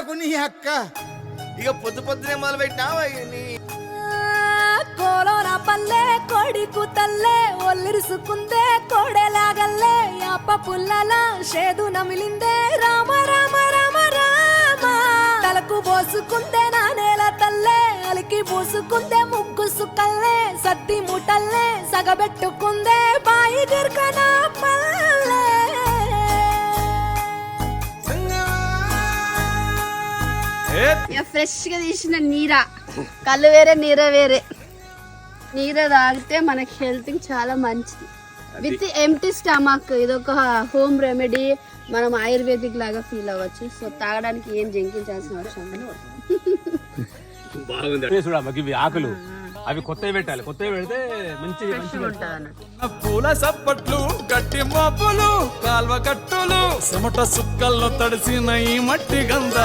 నాకు నీ అక్క ఇక పొద్దునే మొదలు పెట్టినావా కోలోన పల్లె కొడికు తల్లే ఒల్లిరుసుకుందే కోడెలాగల్లే అప్ప పుల్లల షేదు నమిలిందే రామ రామ రామ రామ తలకు పోసుకుందే నా నేల తల్లే అలికి పూసుకుందే ముగ్గు సుక్కల్లే సత్తి ముటల్లే సగబెట్టుకుందే బాయి గిర్కన పల్లె ఫ్రెష్ గా తీసిన నీరా కళ్ళు వేరే నీర వేరే నీర తాగితే మనకి హెల్త్ కి చాలా మంచిది విత్ ఎంటీ స్టమక్ ఇదొక హోమ్ రెమెడీ మనం ఆయుర్వేదిక్ లాగా ఫీల్ అవ్వచ్చు సో తాగడానికి ఏం జంకించాల్సిన అవసరం లేదు బాగుంది ఆకులు అవి కొత్తవి పెట్టాలి కొత్తవి పెడితే మంచిగా ఉంటుంది అన్నట్టు పూల సప్పట్లు గట్టి మోపులు కాల్వ కట్టులు చెమట సుక్కల్లో తడిసిన ఈ మట్టి గంధ